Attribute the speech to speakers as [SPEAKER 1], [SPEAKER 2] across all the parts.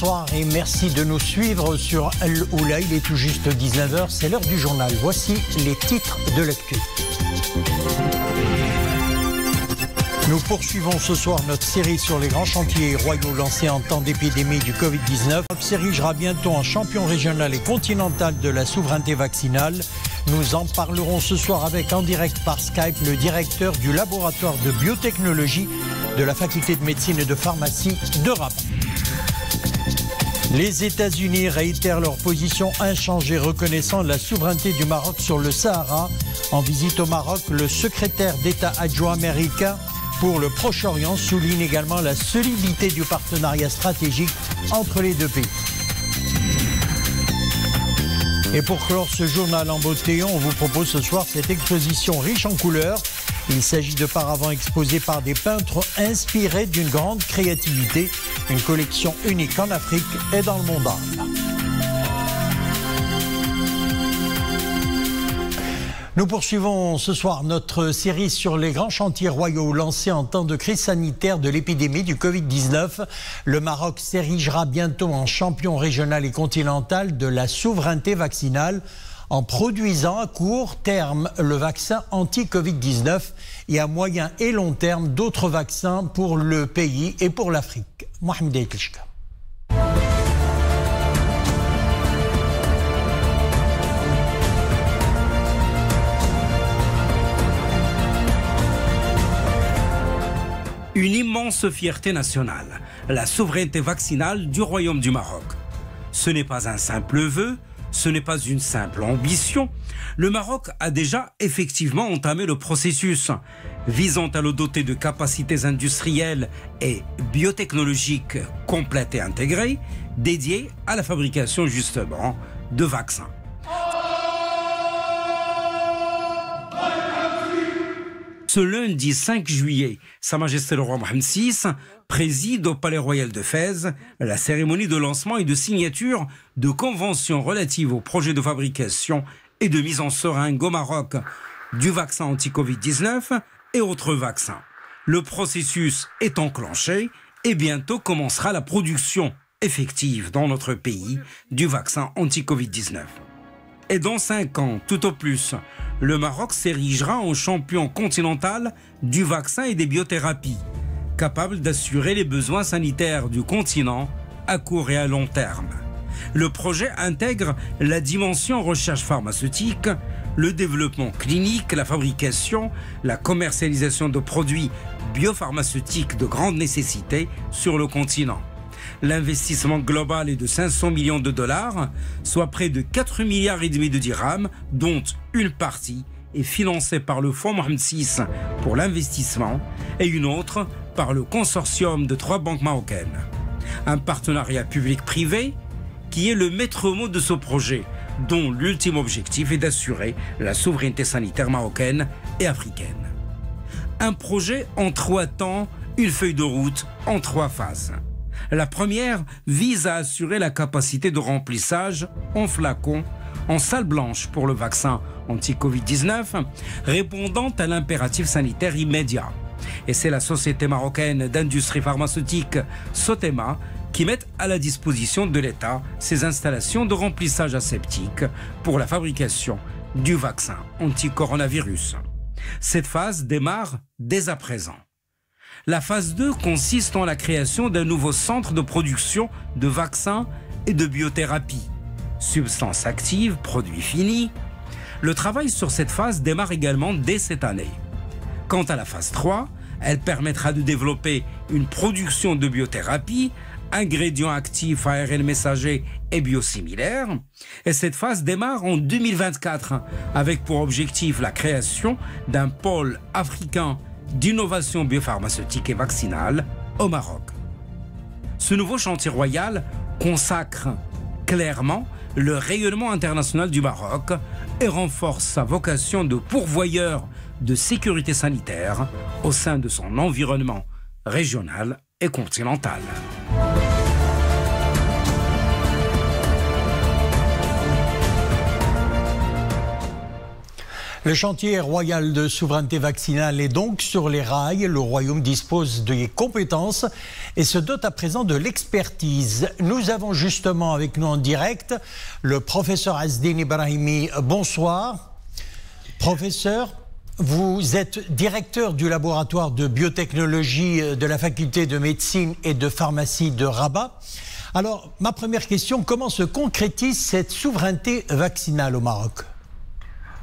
[SPEAKER 1] Bonsoir et merci de nous suivre sur Al Oula. Il est tout juste 19h, c'est l'heure du journal. Voici les titres de l'actu. Nous poursuivons ce soir notre série sur les grands chantiers royaux lancés en temps d'épidémie du Covid-19. On s'érigera bientôt en champion régional et continental de la souveraineté vaccinale. Nous en parlerons ce soir avec, en direct par Skype, le directeur du laboratoire de biotechnologie de la faculté de médecine et de pharmacie de Rabat. Les États-Unis réitèrent leur position inchangée, reconnaissant la souveraineté du Maroc sur le Sahara. En visite au Maroc, le secrétaire d'État adjoint américain pour le Proche-Orient souligne également la solidité du partenariat stratégique entre les deux pays. Et pour clore ce journal en beauté, on vous propose ce soir cette exposition riche en couleurs. Il s'agit de paravents exposés par des peintres inspirés d'une grande créativité. Une collection unique en Afrique et dans le monde arabe. Nous poursuivons ce soir notre série sur les grands chantiers royaux lancés en temps de crise sanitaire de l'épidémie du Covid-19. Le Maroc s'érigera bientôt en champion régional et continental de la souveraineté vaccinale en produisant à court terme le vaccin anti-Covid-19 et à moyen et long terme d'autres vaccins pour le pays et pour l'Afrique. Mohamed Aïtlchka.
[SPEAKER 2] Une immense fierté nationale, la souveraineté vaccinale du Royaume du Maroc. Ce n'est pas un simple vœu, ce n'est pas une simple ambition. Le Maroc a déjà effectivement entamé le processus visant à le doter de capacités industrielles et biotechnologiques complètes et intégrées, dédiées à la fabrication justement de vaccins. Ce lundi 5 juillet, Sa Majesté le roi Mohamed VI préside au Palais Royal de Fès la cérémonie de lancement et de signature de conventions relatives au projet de fabrication et de mise en seringue au Maroc du vaccin anti-Covid-19 et autres vaccins. Le processus est enclenché et bientôt commencera la production effective dans notre pays du vaccin anti-Covid-19. Et dans 5 ans, tout au plus, le Maroc s'érigera en champion continental du vaccin et des biothérapies, capable d'assurer les besoins sanitaires du continent à court et à long terme. Le projet intègre la dimension recherche pharmaceutique, le développement clinique, la fabrication, la commercialisation de produits biopharmaceutiques de grande nécessité sur le continent. L'investissement global est de 500 millions de dollars, soit près de 4,5 milliards de dirhams, dont une partie est financée par le Fonds Mohamed VI pour l'investissement et une autre par le consortium de 3 banques marocaines. Un partenariat public-privé qui est le maître mot de ce projet, dont l'ultime objectif est d'assurer la souveraineté sanitaire marocaine et africaine. Un projet en 3 temps, une feuille de route en 3 phases. La première vise à assurer la capacité de remplissage en flacons, en salle blanche pour le vaccin anti-Covid-19, répondant à l'impératif sanitaire immédiat. Et c'est la société marocaine d'industrie pharmaceutique Sotema qui met à la disposition de l'État ses installations de remplissage aseptique pour la fabrication du vaccin anti-coronavirus. Cette phase démarre dès à présent. La phase 2 consiste en la création d'un nouveau centre de production de vaccins et de biothérapie. Substances actives, produits finis. Le travail sur cette phase démarre également dès cette année. Quant à la phase 3, elle permettra de développer une production de biothérapie, ingrédients actifs ARN messager et biosimilaires. Et cette phase démarre en 2024 avec pour objectif la création d'un pôle africain d'innovation biopharmaceutique et vaccinale au Maroc. Ce nouveau chantier royal consacre clairement le rayonnement international du Maroc et renforce sa vocation de pourvoyeur de sécurité sanitaire au sein de son environnement régional et continental.
[SPEAKER 1] Le chantier royal de souveraineté vaccinale est donc sur les rails. Le royaume dispose des compétences et se dote à présent de l'expertise. Nous avons justement avec nous en direct le professeur Azdine Ibrahimi. Bonsoir. Professeur, vous êtes directeur du laboratoire de biotechnologie de la faculté de médecine et de pharmacie de Rabat. Alors, ma première question, comment se concrétise cette souveraineté vaccinale au Maroc ?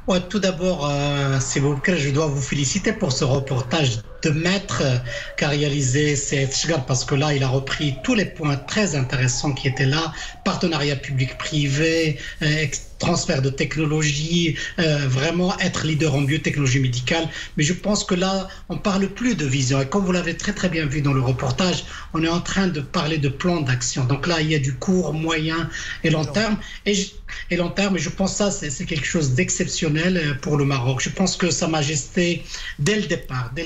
[SPEAKER 3] Ouais, tout d'abord, je dois vous féliciter pour ce reportage de maître qu'a réalisé Saïd Chgar, parce que là, il a repris tous les points très intéressants qui étaient là, partenariat public-privé, transfert de technologie, vraiment être leader en biotechnologie médicale. Mais je pense que là, on parle plus de vision. Et comme vous l'avez très très bien vu dans le reportage, on est en train de parler de plan d'action. Donc là, il y a du court, moyen et long terme. Et je pense que ça, c'est quelque chose d'exceptionnel pour le Maroc. Je pense que Sa Majesté, dès le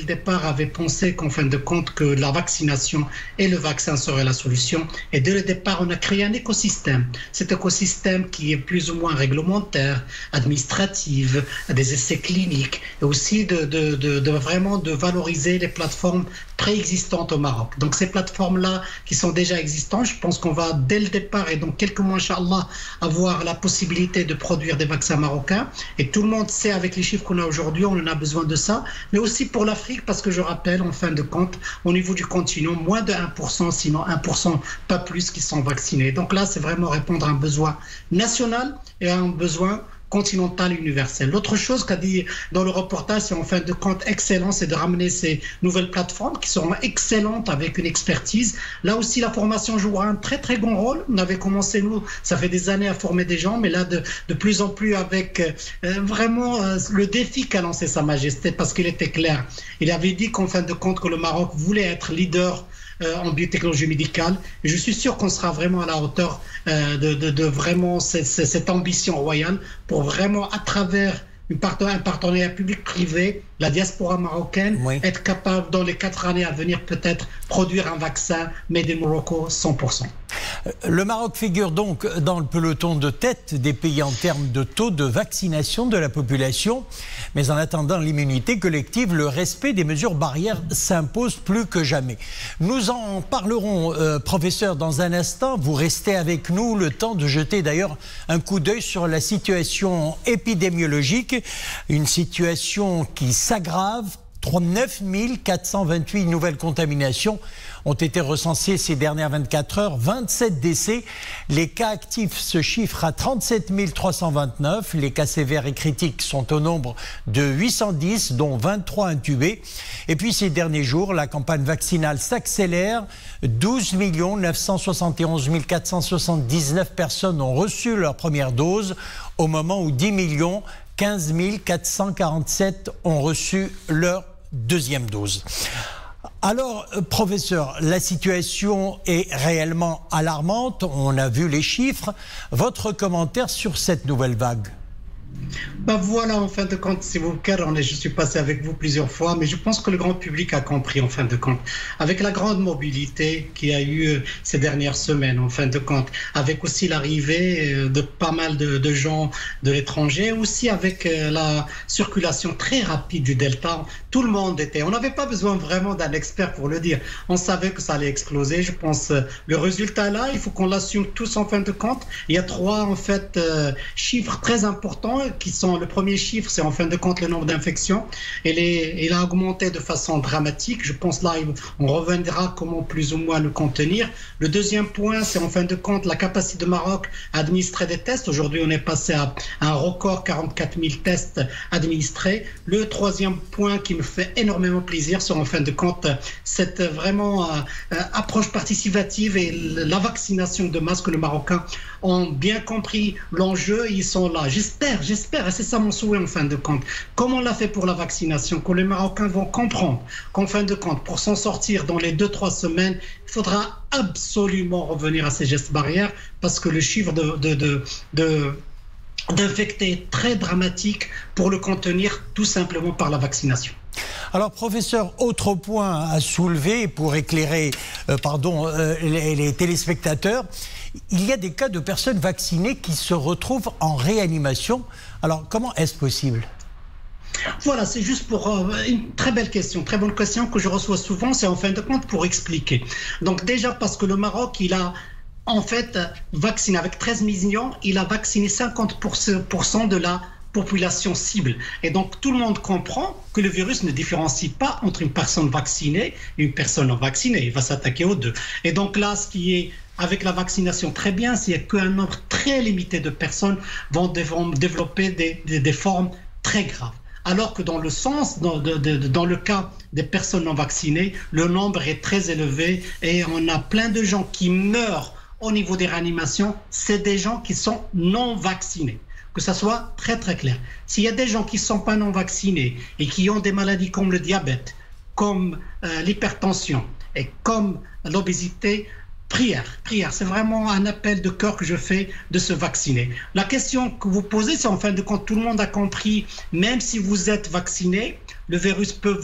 [SPEAKER 3] départ, avait pensé qu'en fin de compte, que la vaccination et le vaccin seraient la solution. Et dès le départ, on a créé un écosystème. Cet écosystème qui est plus ou moins réglementaire, administrative, des essais cliniques, et aussi vraiment de valoriser les plateformes préexistantes au Maroc. Donc ces plateformes-là qui sont déjà existantes, je pense qu'on va dès le départ et dans quelques mois, Inch'Allah, avoir la possibilité de produire des vaccins marocains. Et tout le monde sait avec les chiffres qu'on a aujourd'hui, on en a besoin de ça. Mais aussi pour l'Afrique, parce que je rappelle, en fin de compte, au niveau du continent, moins de 1%, sinon 1%, pas plus, qui sont vaccinés. Donc là, c'est vraiment répondre à un besoin national et à un besoin continental universel. L'autre chose qu'a dit dans le reportage, c'est en fin de compte excellent, c'est de ramener ces nouvelles plateformes qui seront excellentes avec une expertise. Là aussi, la formation jouera un très très grand rôle. On avait commencé, nous, ça fait des années à former des gens, mais là, de plus en plus avec vraiment le défi qu'a lancé Sa Majesté, parce qu'il était clair. Il avait dit qu'en fin de compte, que le Maroc voulait être leader en biotechnologie médicale. Et je suis sûr qu'on sera vraiment à la hauteur de vraiment cette ambition royale pour vraiment, à travers un partenariat public-privé, la diaspora marocaine, être capable dans les 4 années à venir peut-être produire un vaccin made in Morocco 100%.
[SPEAKER 1] Le Maroc figure donc dans le peloton de tête des pays en termes de taux de vaccination de la population. Mais en attendant l'immunité collective, le respect des mesures barrières s'impose plus que jamais. Nous en parlerons, professeur, dans un instant. Vous restez avec nous le temps de jeter d'ailleurs un coup d'œil sur la situation épidémiologique. Une situation qui s'aggrave. 9 428 nouvelles contaminations ont été recensées ces dernières 24 heures, 27 décès. Les cas actifs se chiffrent à 37 329. Les cas sévères et critiques sont au nombre de 810, dont 23 intubés. Et puis ces derniers jours, la campagne vaccinale s'accélère. 12 971 479 personnes ont reçu leur première dose, au moment où 10 15 447 ont reçu leur deuxième dose. Alors, professeur, la situation est réellement alarmante. On a vu les chiffres. Votre commentaire sur cette nouvelle vague ?
[SPEAKER 3] Ben voilà, en fin de compte, si vous je suis passé avec vous plusieurs fois, mais je pense que le grand public a compris, en fin de compte. Avec la grande mobilité qu'il y a eu ces dernières semaines, en fin de compte, avec aussi l'arrivée de pas mal de gens de l'étranger, aussi avec la circulation très rapide du Delta, tout le monde était... On n'avait pas besoin vraiment d'un expert pour le dire. On savait que ça allait exploser. Je pense le résultat là, il faut qu'on l'assume tous, en fin de compte. Il y a 3, en fait, chiffres très importants qui sont, le premier chiffre, c'est en fin de compte le nombre d'infections. Il a augmenté de façon dramatique. Je pense là, on reviendra comment plus ou moins le contenir. Le deuxième point, c'est en fin de compte la capacité de Maroc à administrer des tests. Aujourd'hui, on est passé à un record, 44 000 tests administrés. Le troisième point qui me fait énormément plaisir, c'est en fin de compte cette vraiment approche participative et la vaccination de masse que les Marocains ont bien compris l'enjeu. Ils sont là. J'espère, et c'est ça mon souhait en fin de compte. Comme on l'a fait pour la vaccination, que les Marocains vont comprendre qu'en fin de compte, pour s'en sortir dans les 2-3 semaines, il faudra absolument revenir à ces gestes barrières, parce que le chiffre d'infectés est très dramatique pour le contenir tout simplement par la vaccination.
[SPEAKER 1] Alors, professeur, autre point à soulever pour éclairer les téléspectateurs, il y a des cas de personnes vaccinées qui se retrouvent en réanimation. Alors, comment est-ce possible ?
[SPEAKER 3] Voilà, c'est juste pour une très belle question, très bonne question que je reçois souvent, c'est en fin de compte pour expliquer. Donc déjà parce que le Maroc, il a en fait vacciné avec 13 millions, il a vacciné 50% de la population cible. Et donc tout le monde comprend que le virus ne différencie pas entre une personne vaccinée et une personne non vaccinée. Il va s'attaquer aux deux. Et donc là, ce qui est avec la vaccination très bien, c'est qu'un nombre très limité de personnes vont développer des formes très graves. Alors que dans le cas des personnes non vaccinées, le nombre est très élevé et on a plein de gens qui meurent au niveau des réanimations. C'est des gens qui sont non vaccinés. Que ça soit très très clair. S'il y a des gens qui ne sont pas non vaccinés et qui ont des maladies comme le diabète, comme l'hypertension et comme l'obésité, prière, c'est vraiment un appel de cœur que je fais de se vacciner. La question que vous posez, c'est en fin de compte, tout le monde a compris, même si vous êtes vacciné, le virus peut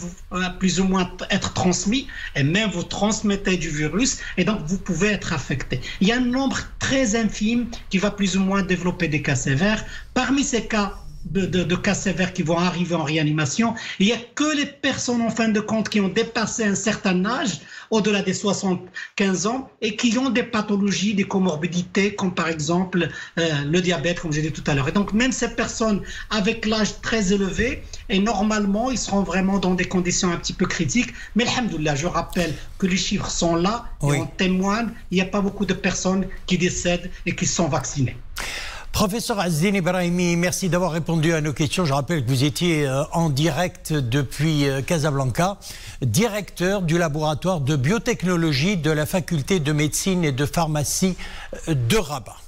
[SPEAKER 3] plus ou moins être transmis et même vous transmettez du virus et donc vous pouvez être affecté. Il y a un nombre très infime qui va plus ou moins développer des cas sévères. Parmi ces cas de cas sévères qui vont arriver en réanimation, il n'y a que les personnes en fin de compte qui ont dépassé un certain âge, au-delà des 75 ans, et qui ont des pathologies, des comorbidités, comme par exemple le diabète, comme j'ai dit tout à l'heure. Et donc même ces personnes avec l'âge très élevé, et normalement, ils seront vraiment dans des conditions un petit peu critiques. Mais alhamdoulilah, je rappelle que les chiffres sont là, et on témoigne, il n'y a pas beaucoup de personnes qui décèdent et qui sont vaccinées.
[SPEAKER 1] Professeur Azzedine Ibrahimi, merci d'avoir répondu à nos questions. Je rappelle que vous étiez en direct depuis Casablanca, directeur du laboratoire de biotechnologie de la faculté de médecine et de pharmacie de Rabat.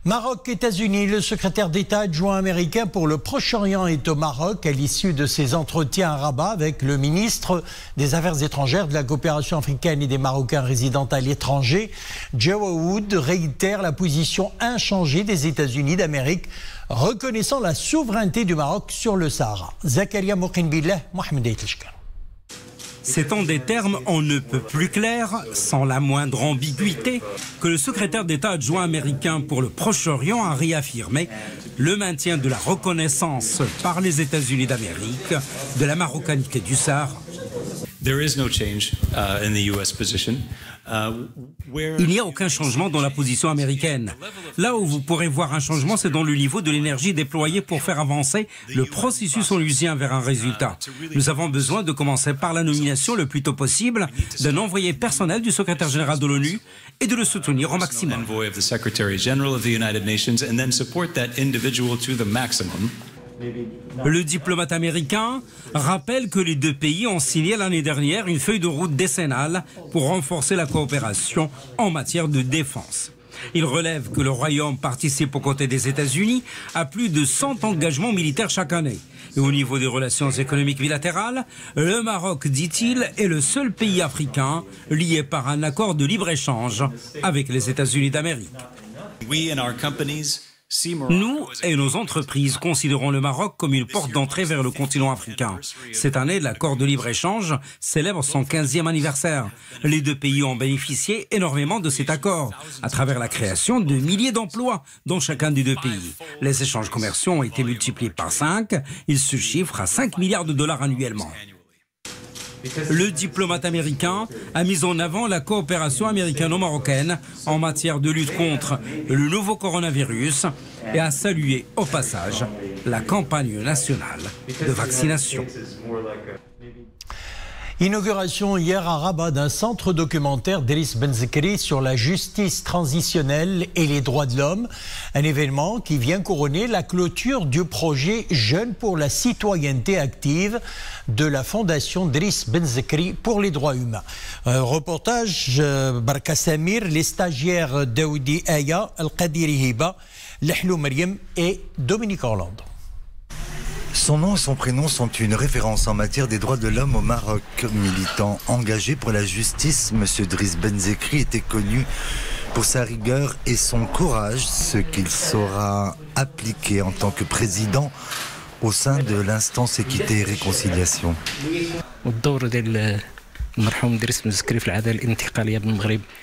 [SPEAKER 1] Maroc, États-Unis, le secrétaire d'État adjoint américain pour le Proche-Orient est au Maroc à l'issue de ses entretiens à Rabat avec le ministre des Affaires étrangères, de la coopération africaine et des Marocains résidant à l'étranger. Jawad réitère la position inchangée des États-Unis d'Amérique, reconnaissant la souveraineté du Maroc sur le Sahara. Zakaria Moukhinbillah, Mohamed Aïtlishkar.
[SPEAKER 2] C'est en des termes on ne peut plus clairs, sans la moindre ambiguïté, que le secrétaire d'État adjoint américain pour le Proche-Orient a réaffirmé le maintien de la reconnaissance par les États-Unis d'Amérique de la marocanité du Sahara.
[SPEAKER 4] There is no change in the US position.
[SPEAKER 2] Il n'y a aucun changement dans la position américaine. Là où vous pourrez voir un changement, c'est dans le niveau de l'énergie déployée pour faire avancer le processus onusien vers un résultat. Nous avons besoin de commencer par la nomination le plus tôt possible d'un envoyé personnel du secrétaire général de l'ONU et de le soutenir au maximum. Le diplomate américain rappelle que les deux pays ont signé l'année dernière une feuille de route décennale pour renforcer la coopération en matière de défense. Il relève que le Royaume participe aux côtés des États-Unis à plus de 100 engagements militaires chaque année. Et au niveau des relations économiques bilatérales, le Maroc, dit-il, est le seul pays africain lié par un accord de libre-échange avec les États-Unis d'Amérique. Nous et nos entreprises considérons le Maroc comme une porte d'entrée vers le continent africain. Cette année, l'accord de libre-échange célèbre son 15e anniversaire. Les deux pays ont bénéficié énormément de cet accord, à travers la création de milliers d'emplois dans chacun des deux pays. Les échanges commerciaux ont été multipliés par 5, ils se chiffrent à 5 milliards de dollars annuellement. Le diplomate américain a mis en avant la coopération américano-marocaine en matière de lutte contre le nouveau coronavirus et a salué au passage la campagne nationale de vaccination.
[SPEAKER 1] Inauguration hier à Rabat d'un centre documentaire d'Elis Benzekri sur la justice transitionnelle et les droits de l'homme. Un événement qui vient couronner la clôture du projet Jeunes pour la citoyenneté active de la fondation d'Elis Benzekri pour les droits humains. Reportage Barka Samir, les stagiaires Daoudi Aya, Al-Qadiri Hiba, Lehlou Mariam et Dominique Orlando.
[SPEAKER 5] Son nom et son prénom sont une référence en matière des droits de l'homme au Maroc. Militant engagé pour la justice, M. Driss Benzekri était connu pour sa rigueur et son courage, ce qu'il saura appliquer en tant que président au sein de l'instance équité et réconciliation.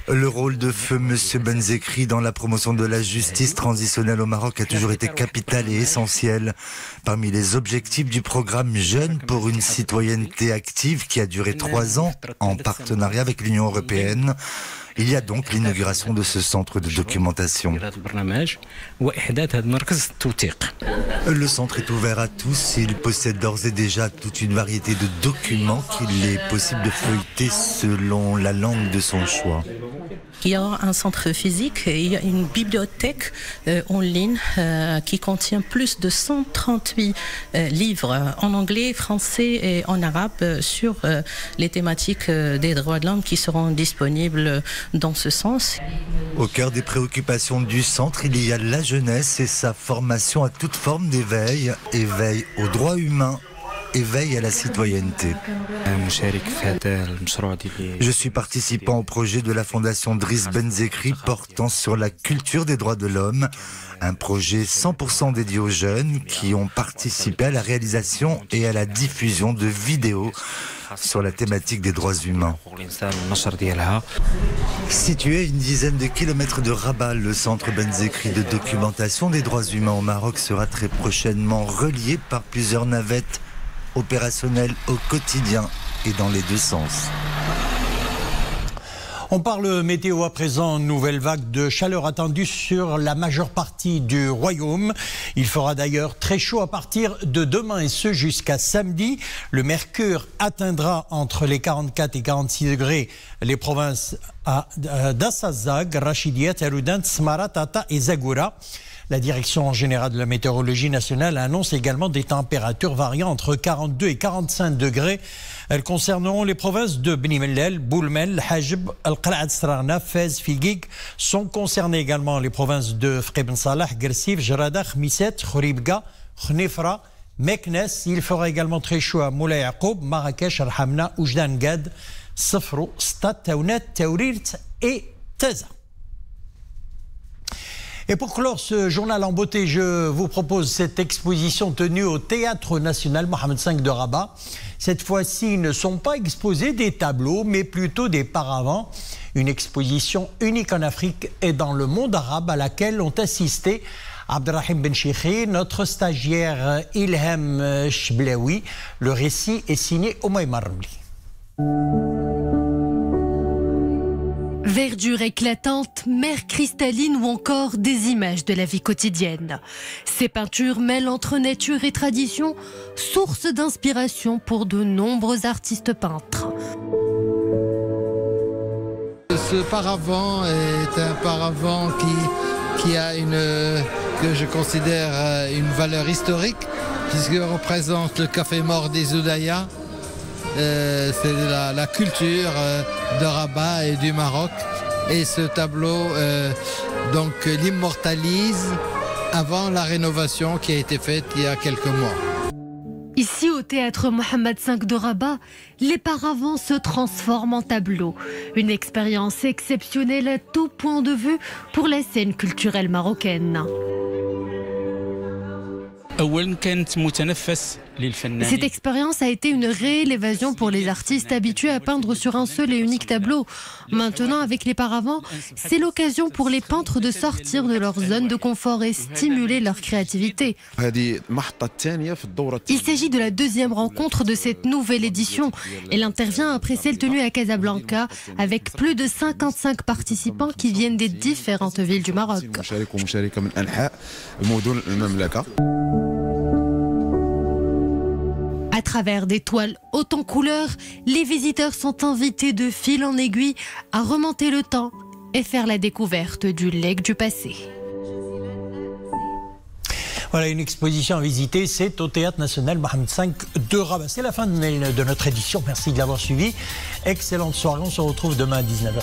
[SPEAKER 5] Le rôle de feu M. Benzekri dans la promotion de la justice transitionnelle au Maroc a toujours été capital et essentiel. Parmi les objectifs du programme Jeunes pour une citoyenneté active qui a duré 3 ans en partenariat avec l'Union européenne, il y a donc l'inauguration de ce centre de documentation. Le centre est ouvert à tous. Il possède d'ores et déjà toute une variété de documents qu'il est possible de feuilleter selon la langue de son choix.
[SPEAKER 6] Il y a un centre physique et il y a une bibliothèque en ligne qui contient plus de 138 livres en anglais, français et en arabe sur les thématiques des droits de l'homme qui seront disponibles dans ce sens.
[SPEAKER 5] Au cœur des préoccupations du centre, il y a la jeunesse et sa formation à toute forme d'éveil, éveil aux droits humains, éveil à la citoyenneté. Je suis participant au projet de la Fondation Driss Benzekri portant sur la culture des droits de l'homme, un projet 100% dédié aux jeunes qui ont participé à la réalisation et à la diffusion de vidéos sur la thématique des droits humains. Situé à une dizaine de kilomètres de Rabat, le centre Benzekri de documentation des droits humains au Maroc sera très prochainement relié par plusieurs navettes opérationnelles au quotidien et dans les deux sens.
[SPEAKER 1] On parle météo à présent, nouvelle vague de chaleur attendue sur la majeure partie du royaume. Il fera d'ailleurs très chaud à partir de demain et ce jusqu'à samedi. Le mercure atteindra entre les 44 et 46 degrés les provinces d'Assazag, Rachidia, Taroudan, Smara, Tata et Zagoura. La Direction générale de la météorologie nationale annonce également des températures variant entre 42 et 45 degrés. Elles concerneront les provinces de Beni Mellel, Boulmel, Hajb, Al-Qala'at Srarna, Fez, Figuig. Sont concernées également les provinces de Fqi Ben Salah, Gersif, Jarada, Khmisset, Khouribga, Khnifra, Meknes. Il fera également très chaud à Moulay Yaqoub, Marrakech, Al-Hamna, Oujdan Gad, Safrou, Stad, Taounet, Taourirt et Taza. Et pour clore ce journal en beauté, je vous propose cette exposition tenue au Théâtre National Mohamed V de Rabat. Cette fois-ci, ne sont pas exposés des tableaux, mais plutôt des paravents. Une exposition unique en Afrique et dans le monde arabe à laquelle ont assisté Abdelrahim Ben Chikhi, notre stagiaire Ilham Chblaoui. Le récit est signé Oumaïma Ramli.
[SPEAKER 7] Verdure éclatante, mer cristalline ou encore des images de la vie quotidienne. Ces peintures mêlent entre nature et tradition, source d'inspiration pour de nombreux artistes peintres.
[SPEAKER 8] Ce paravent est un paravent qui a que je considère une valeur historique, puisqu'il représente le café mort des Oudaya. C'est la culture de Rabat et du Maroc. Et ce tableau donc l'immortalise avant la rénovation qui a été faite il y a quelques mois.
[SPEAKER 7] Ici, au Théâtre Mohamed V de Rabat, les paravents se transforment en tableaux. Une expérience exceptionnelle à tout point de vue pour la scène culturelle marocaine. Cette expérience a été une réelle évasion pour les artistes habitués à peindre sur un seul et unique tableau. Maintenant, avec les paravents, c'est l'occasion pour les peintres de sortir de leur zone de confort et stimuler leur créativité. Il s'agit de la deuxième rencontre de cette nouvelle édition. Elle intervient après celle tenue à Casablanca avec plus de 55 participants qui viennent des différentes villes du Maroc. À travers des toiles hautes en couleurs, les visiteurs sont invités de fil en aiguille à remonter le temps et faire la découverte du legs du passé.
[SPEAKER 1] Voilà une exposition à visiter, c'est au Théâtre National Mohamed V de Rabat. C'est la fin de notre édition, merci de l'avoir suivi. Excellente soirée, on se retrouve demain à 19h.